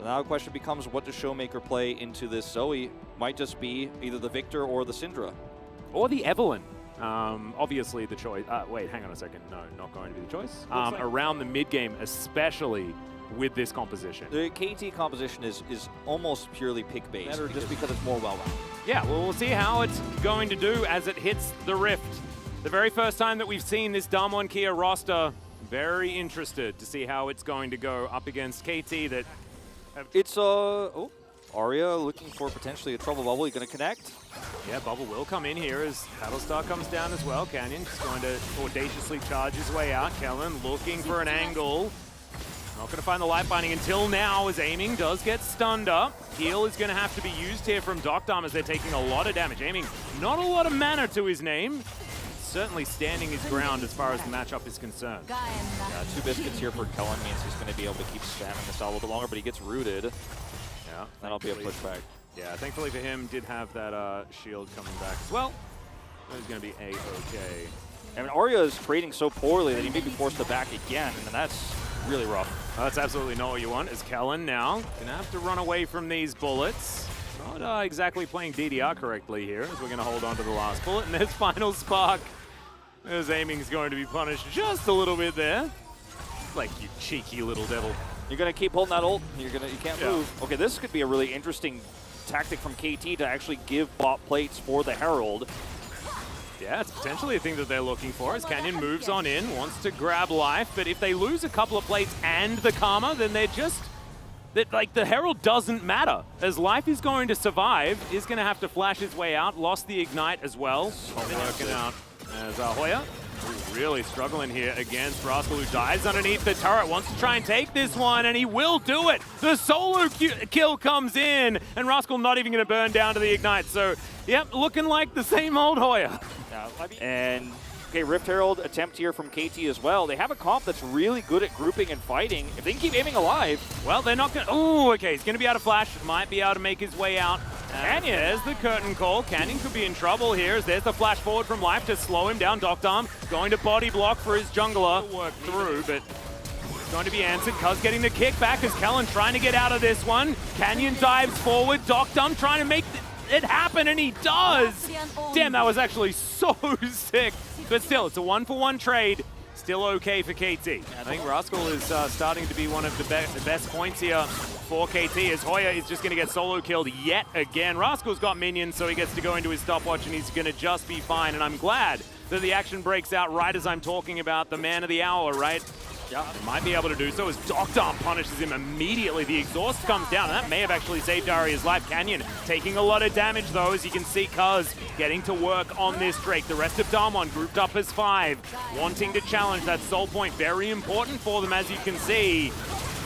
So now the question becomes, what does Showmaker play into this? Zoe might just be either the Victor or the Syndra. Or the Evelyn. Obviously the choice. Wait, hang on a second. No, not going to be the choice. Like around the mid game, especially with this composition. The KT composition is almost purely pick based, just because it's more well-rounded. Yeah, well, we'll see how it's going to do as it hits the Rift. The very first time that we've seen this Damwon Kia roster. Very interested to see how it's going to go up against KT. That it's Arya looking for potentially a trouble bubble. He's going to connect. Yeah, bubble will come in here as Battlestar comes down as well. Canyon just going to audaciously charge his way out. Kellen looking for an angle. Not going to find the light binding until now as aiming does get stunned up. Heal is going to have to be used here from Docdom as they're taking a lot of damage. Aiming not a lot of mana to his name. Certainly standing his ground as far as the matchup is concerned. 2 biscuits here for Kellen means he's going to be able to keep spamming this out a little bit longer, but he gets rooted. Yeah, that'll be a pushback. Yeah, thankfully for him, did have that shield coming back as well. He's going to be A-okay. I mean, Arya is trading so poorly that he may be forced to back again, and that's really rough. That's absolutely not what you want, as Kellen now going to have to run away from these bullets. Not exactly playing DDR correctly here, as we're going to hold on to the last bullet, and there's Final Spark. As aiming's going to be punished just a little bit there. Like, you cheeky little devil. You're going to keep holding that ult. You can't move. Okay, this could be a really interesting tactic from KT to actually give bot plates for the Herald. Yeah, it's potentially a thing that they're looking for as Canyon moves on in, wants to grab life, but if they lose a couple of plates and the Karma, then they're just... like, the Herald doesn't matter, as life is going to survive, is going to have to flash his way out, lost the Ignite as well. Working out as Hoya, really struggling here against Rascal, who dives underneath the turret, wants to try and take this one, and he will do it! The solo kill comes in, and Rascal not even going to burn down to the Ignite, so, yep, looking like the same old Hoya. And okay, Rift Herald attempt here from KT as well. They have a comp that's really good at grouping and fighting. If they can keep aiming alive. Well, they're not going to... Oh, okay, he's going to be able to flash. Might be able to make his way out. Canyon, there's the curtain call. Canyon could be in trouble here as there's the flash forward from Life to slow him down. Docdom going to body block for his jungler. Work through, but it's going to be answered. Cuz getting the kick back as Kellen trying to get out of this one. Canyon dives forward. Docdom trying to make it happen, and he does! Damn, that was actually so sick. But still, it's a 1-for-1 trade. Still okay for KT. I think Rascal is starting to be one of the best points here for KT, as Hoya is just going to get solo killed yet again. Rascal's got minions, so he gets to go into his stopwatch, and he's going to just be fine. And I'm glad that the action breaks out right as I'm talking about the man of the hour, right? Yeah, might be able to do so as Docdom punishes him immediately. The exhaust comes down, and that may have actually saved Arya's life. Canyon taking a lot of damage, though, as you can see Cuz getting to work on this Drake. The rest of Damwon grouped up as 5, wanting to challenge that soul point. Very important for them, as you can see.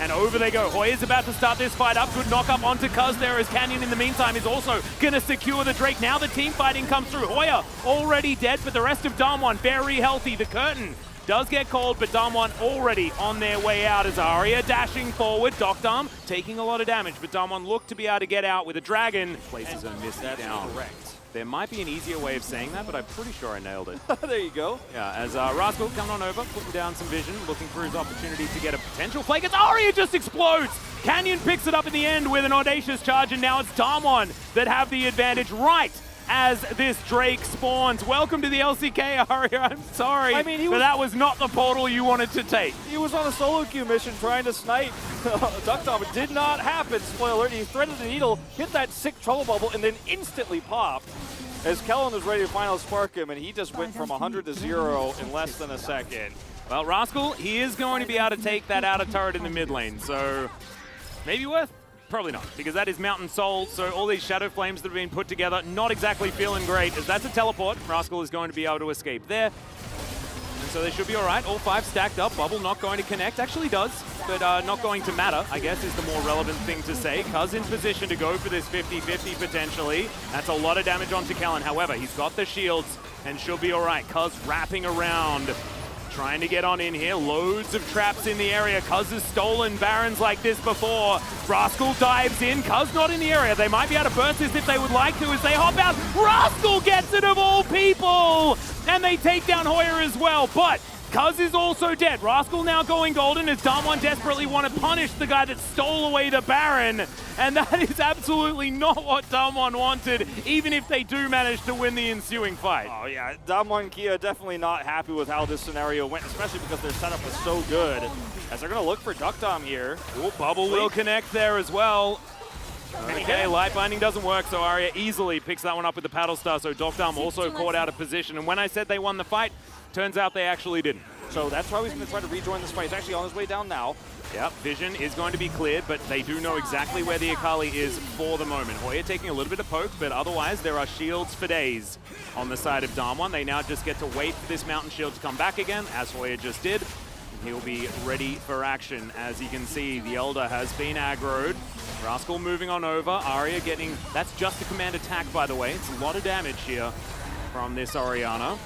And over they go. Hoya's about to start this fight up. Good knock up onto Cuz there, as Canyon in the meantime is also going to secure the Drake. Now the team fighting comes through. Hoya already dead, but the rest of Damwon very healthy. The curtain does get called, but Damwon already on their way out as Arya dashing forward. Docdom taking a lot of damage, but Damwon looked to be able to get out with a dragon. Places are missed down. Correct. There might be an easier way of saying that, but I'm pretty sure I nailed it. There you go. Yeah, as Rascal coming on over, putting down some vision, looking for his opportunity to get a potential flank. As Arya just explodes! Canyon picks it up in the end with an audacious charge, and now it's Damwon that have the advantage right as this Drake spawns. Welcome to the LCK, Arya. I'm sorry, but that was not the portal you wanted to take. He was on a solo queue mission trying to snipe Docdom. It did not happen. Spoiler alert, he threaded the needle, hit that sick trouble bubble, and then instantly popped as Kellen was ready to final spark him, and he just went from 100 to 0 in less than a second. Well, Rascal, he is going to be able to take that outer turret in the mid lane, so maybe worth. Probably not, because that is Mountain Soul, so all these Shadow Flames that have been put together, not exactly feeling great, as that's a teleport. Rascal is going to be able to escape there. And so they should be all right. All 5 stacked up. Bubble not going to connect. Actually does, but not going to matter, I guess, is the more relevant thing to say. Cuz in position to go for this 50-50 potentially. That's a lot of damage onto Kellen. However, he's got the shields and should be all right. Cuz wrapping around. Trying to get on in here. Loads of traps in the area. Cuz has stolen Barons like this before. Rascal dives in. Cuz not in the area. They might be able to burst this if they would like to as they hop out. Rascal gets it of all people! And they take down Hoya as well. But Cuz is also dead. Rascal now going golden as Damwon desperately want to punish the guy that stole away the Baron. And that is absolutely not what Damwon wanted, even if they do manage to win the ensuing fight. Oh yeah, Damwon Kia definitely not happy with how this scenario went, especially because their setup was so good. As they're going to look for Duck Dom here. Ooh, Bubble will connect there as well. Okay, Light Binding doesn't work, so Arya easily picks that one up with the Paddle Star, so Duck Dom also caught out of position. And when I said they won the fight, turns out they actually didn't. So that's why he's going to try to rejoin this fight. He's actually on his way down now. Yep, vision is going to be cleared, but they do know exactly where the Akali is for the moment. Hoya taking a little bit of poke, but otherwise there are shields for days on the side of Damwon. They now just get to wait for this Mountain Shield to come back again, as Hoya just did. He'll be ready for action. As you can see, the Elder has been aggroed. Rascal moving on over. Arya getting... That's just a command attack, by the way. It's a lot of damage here from this Orianna.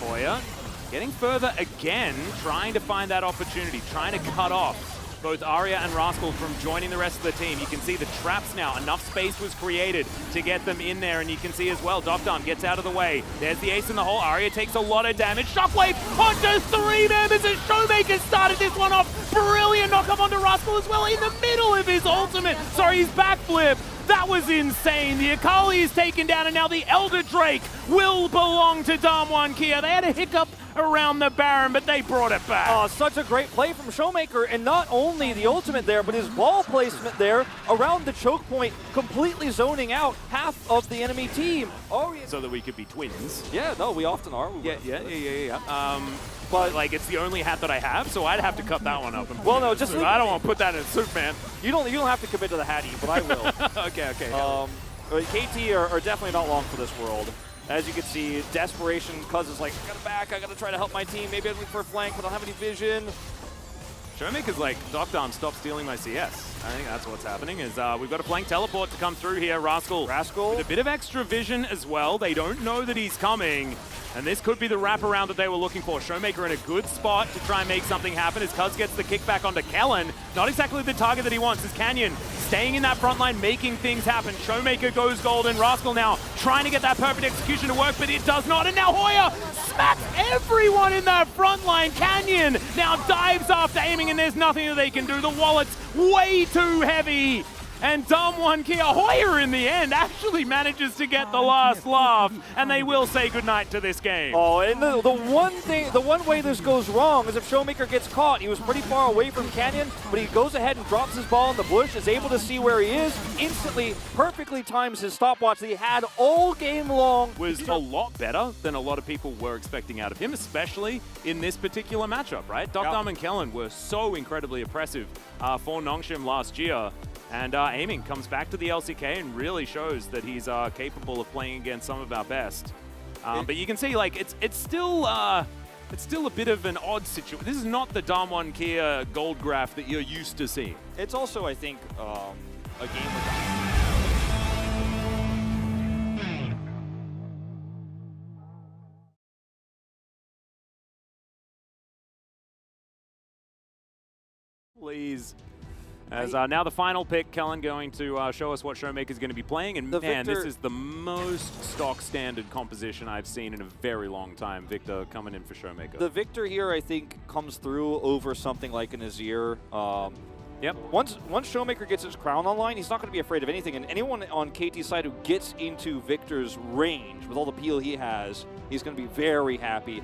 Hoya getting further again, trying to find that opportunity, trying to cut off both Arya and Rascal from joining the rest of the team. You can see the traps now. Enough space was created to get them in there, and you can see as well, Dom gets out of the way. There's the ace in the hole. Arya takes a lot of damage. Shockwave onto 3 members as Showmaker started this one off. Brilliant knock-up onto Rascal as well in the middle of his ultimate. Sorry, his backflip. That was insane. The Akali is taken down, and now the Elder Drake will belong to Damwon Kia. They had a hiccup around the Baron, but they brought it back. Oh, such a great play from Showmaker, and not only the ultimate there, but his ball placement there around the choke point, completely zoning out half of the enemy team. Oh, yeah. So that we could be twins. Yeah, no, we often are. Yeah. But like, it's the only hat that I have, so I'd have to cut that one up. Well, no, just I don't want to put that in a suit, man. You don't have to commit to the hattie, but I will. Okay. KT are definitely not long for this world. As you can see, desperation. Cuz is like, I gotta back, I gotta try to help my team. Maybe I'd look for a flank, but I don't have any vision. Showmaker's like, Dom, stop stealing my CS. I think that's what's happening, is we've got a flank teleport to come through here. Rascal with a bit of extra vision as well. They don't know that he's coming, and this could be the wraparound that they were looking for. Showmaker in a good spot to try and make something happen as Cuz gets the kickback onto Kellen. Not exactly the target that he wants, as Canyon staying in that front line, making things happen. Showmaker goes golden. Rascal now trying to get that perfect execution to work, but it does not. And now Hoya smacks everyone in that front line. Canyon now dives after aiming, and there's nothing that they can do. The wallet's way too heavy. And Damwon Kia, Hoya in the end actually manages to get the last laugh, and they will say goodnight to this game. Oh, and the one way this goes wrong is if Showmaker gets caught. He was pretty far away from Canyon, but he goes ahead and drops his ball in the bush, is able to see where he is, instantly, perfectly times his stopwatch that he had all game long. Was a lot better than a lot of people were expecting out of him, especially in this particular matchup, right? Dom and Kellen were so incredibly oppressive for Nongshim last year. And aiming comes back to the LCK and really shows that he's capable of playing against some of our best. But you can see, like, it's still a bit of an odd situation. This is not the Damwon Kia gold graph that you're used to seeing. It's also, I think, a game with... Please. As now the final pick, Kellen going to show us what Showmaker's going to be playing. And man, this is the most stock standard composition I've seen in a very long time. Victor coming in for Showmaker. The Victor here, I think, comes through over something like an Azir. Yep. Once Showmaker gets his crown online, he's not going to be afraid of anything. And anyone on KT's side who gets into Victor's range with all the peel he has, he's going to be very happy.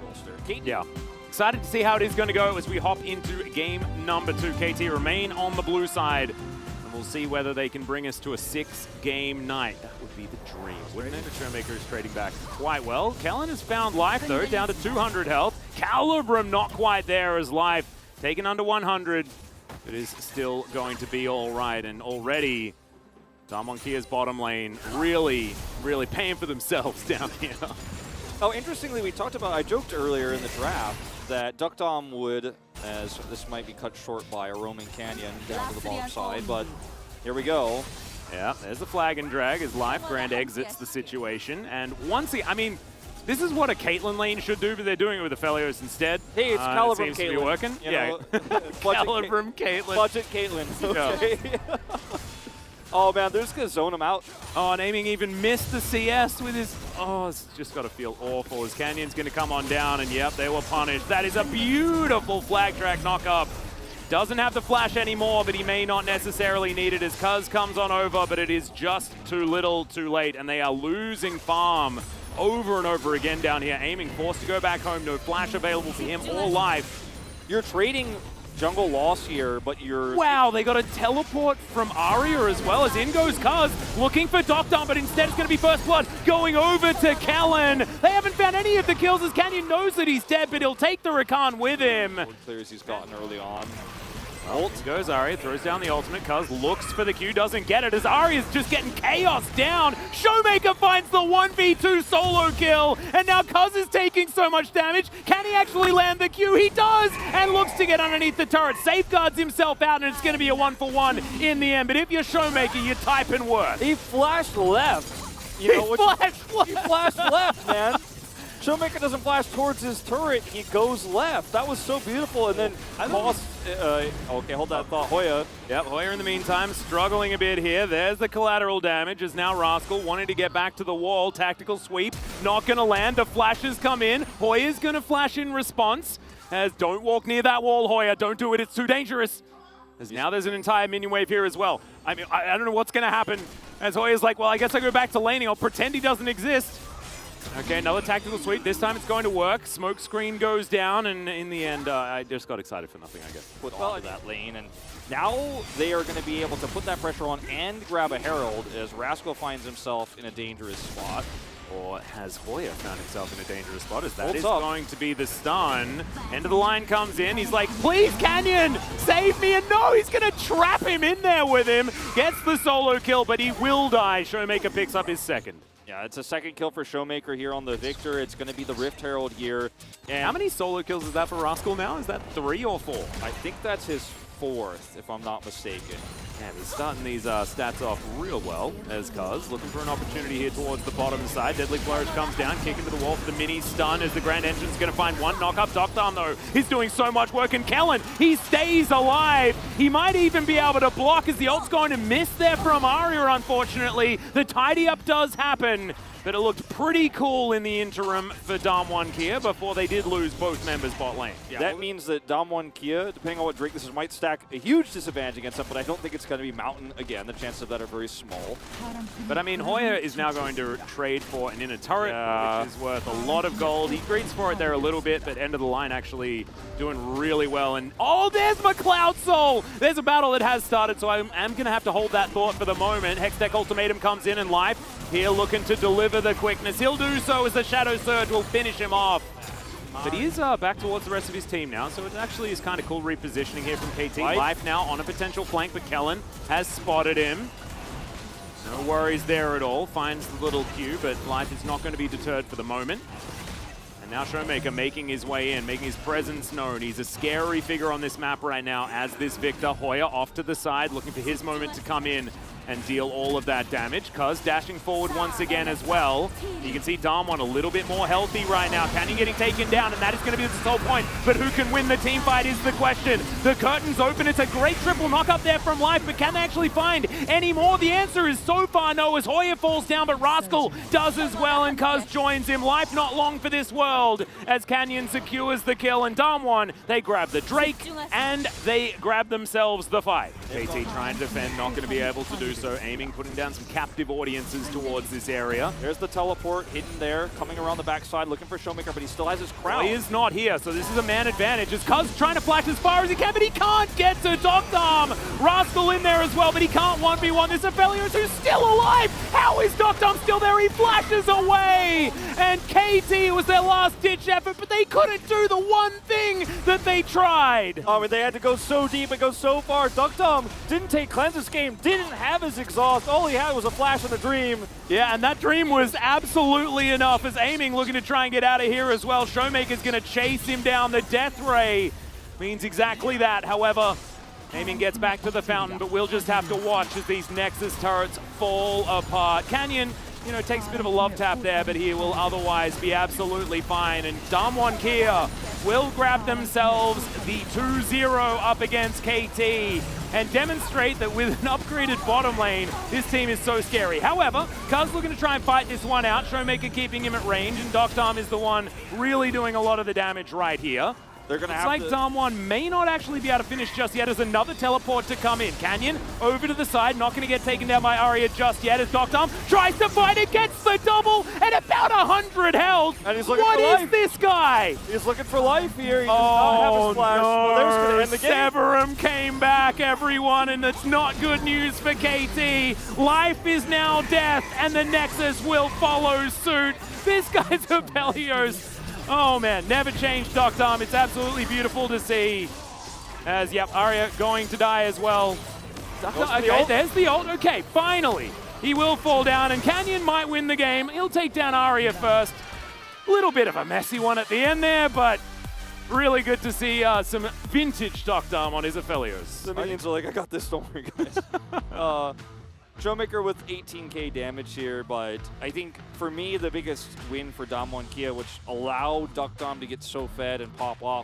Yeah. Excited to see how it is going to go as we hop into game number 2. KT remain on the blue side, and we'll see whether they can bring us to a 6-game night. That would be the dream, wouldn't it? Showmaker is trading back quite well. Kellen has found life, though, down to 200 health. Calibrum not quite there as life, taken under 100. It is still going to be all right, and already Damwon Kia's bottom lane really paying for themselves down here. Oh, interestingly, we talked about, I joked earlier in the draft that Duck Dom would, as this might be cut short by a roaming Canyon down to the bottom side, but here we go. Yeah, there's the flag and drag as Life Grand exits the situation. And once he, I mean, this is what a Caitlyn lane should do, but they're doing it with the Felios instead. Hey, it's Calibrum it seems Caitlyn. to be working. You yeah, know, Calibrum Caitlyn. Budget Caitlyn. Okay. Oh man, they're just gonna zone him out. Oh, and Aiming even missed the CS with his... Oh, it's just got to feel awful as Canyon's going to come on down, and yep, they were punished. That is a beautiful flag track knock-up. Doesn't have the flash anymore, but he may not necessarily need it as Cuz comes on over, but it is just too little, too late, and they are losing farm over and over again down here. Aiming forced to go back home, no flash available for him or life. You're trading jungle loss here, but you're... Wow, they got a teleport from Aria as well, as in goes Cuz, looking for Doctor, but instead it's going to be First Blood going over to Kellen. They haven't found any of the kills as Canyon knows that he's dead, but he'll take the Rakan with him. Clears he's gotten early on. Ult goes Aria, throws down the ultimate. Cuz looks for the Q, doesn't get it as Aria's just getting chaos down. Showmaker finds the 1v2 solo kill, and now Cuz is taking so much damage. Can he actually land the Q? He does, and looks to get underneath the turret. Safeguards himself out, and it's going to be a 1-for-1 in the end. But if you're Showmaker, you're typing worth. He flashed left. You know, he flashed left, man. Showmaker doesn't flash towards his turret, he goes left. That was so beautiful, and then Moss, okay, hold that thought, Hoya. Yep, Hoya in the meantime struggling a bit here. There's the collateral damage as now Rascal wanting to get back to the wall. Tactical sweep, not gonna land. The flashes come in. Hoya's gonna flash in response. As don't walk near that wall, Hoya. Don't do it, it's too dangerous. As now there's an entire minion wave here as well. I mean, I don't know what's gonna happen. As Hoya's like, well, I guess I go back to laning. I'll pretend he doesn't exist. Okay, another tactical sweep. This time it's going to work. Smoke screen goes down, and in the end, I just got excited for nothing, I guess. Put onto that lane, and now they are going to be able to put that pressure on and grab a Herald as Rascal finds himself in a dangerous spot. Or has Hoya found himself in a dangerous spot? As that is going to be the stun. End of the line comes in. He's like, please, Canyon, save me. And no, he's going to trap him in there with him. Gets the solo kill, but he will die. Showmaker picks up his second. Yeah, it's a second kill for Showmaker here on the Victor. It's going to be the Rift Herald here. And how many solo kills is that for Rascal now? Is that 3 or 4? I think that's his 4th, if I'm not mistaken. Yeah, he's starting these stats off real well as Cuz looking for an opportunity here towards the bottom side. Deadly Flourish comes down, kick into the wall for the mini stun as the Grand Engine's going to find one knock up. Doctor, though, he's doing so much work, and Kellen, he stays alive. He might even be able to block as the ult's going to miss there from Aria, unfortunately. The tidy up does happen, but it looked pretty cool in the interim for Damwon Kia before they did lose both members bot lane. Yeah, that means that Damwon Kia, depending on what Drake this is, might stack a huge disadvantage against them, but I don't think it's going to be Mountain again. The chances of that are very small. But I mean, Hoya is now going to trade for an inner turret, which is worth a lot of gold. He greets for it there a little bit, but end of the line actually doing really well. And oh, there's McLeod Soul! There's a battle that has started, so I am going to have to hold that thought for the moment. Hextech Ultimatum comes in and live. Here looking to deliver the quickness. He'll do so as the Shadow Surge will finish him off. But he is back towards the rest of his team now, so it actually is kind of cool repositioning here from KT. Life now on a potential flank, but Kellen has spotted him. No worries there at all. Finds the little Q, but Life is not going to be deterred for the moment. And now Showmaker making his way in, making his presence known. He's a scary figure on this map right now as this Victor. Hoya off to the side, looking for his moment to come in and deal all of that damage. Cuz dashing forward once again as well. You can see Damwon a little bit more healthy right now. Canyon getting taken down, and that is going to be the sole point. But who can win the team fight is the question. The curtain's open. It's a great triple knock up there from Life, but can they actually find any more? The answer is so far no, as Hoya falls down, but Rascal does as well, and Cuz joins him. Life not long for this world as Canyon secures the kill, and Damwon, they grab the Drake, and they grab themselves the fight. KT trying to defend, not going to be able to do so. Aiming, putting down some captive audiences towards this area. There's the teleport hidden there, coming around the backside, looking for Showmaker, but he still has his crown. Well, he is not here, so this is a man advantage. As Cuz trying to flash as far as he can, but he can't get to Doctom. Rascal in there as well, but he can't 1v1 this Aphelios, who's still alive. How is Doctom still there? He flashes away. And KT was their last-ditch effort, but they couldn't do the one thing that they tried. Oh, but they had to go so deep and go so far. Doctom didn't take cleanse this game, didn't have his exhaust. All he had was a flash and a dream. Yeah, and that dream was absolutely enough as Aiming looking to try and get out of here as well. Showmaker's going to chase him down. The Death Ray means exactly that. However, Aiming gets back to the fountain, but we'll just have to watch as these Nexus turrets fall apart. Canyon you know, takes a bit of a love tap there, but he will otherwise be absolutely fine. And Damwon Kia will grab themselves the 2-0 up against KT and demonstrate that with an upgraded bottom lane, this team is so scary. However, Cuz looking to try and fight this one out, Showmaker keeping him at range, and Doctom is the one really doing a lot of the damage right here. They're gonna It's have like to... Damwon may not actually be able to finish just yet as another teleport to come in. Canyon over to the side, not going to get taken down by Arya just yet as Doctom tries to fight it, gets the double, and about 100 health. And he's looking What for is life. this guy? He's looking for life here. He does not have a splash. No. Well, there's going to end the game. Severum came back, everyone, and it's not good news for KT. Life is now death, and the Nexus will follow suit. This guy's Abelios. Oh man, never changed Doctom. It's absolutely beautiful to see. As, yep, Arya going to die as well. Okay, there's the ult. Okay, finally. He will fall down, and Canyon might win the game. He'll take down Arya first. A little bit of a messy one at the end there, but really good to see some vintage Doctom on his Aphelios. The minions are like, I got this, don't worry, guys. Showmaker with 18k damage here, but I think for me the biggest win for Damwon Kia, which allowed Doctom to get so fed and pop off,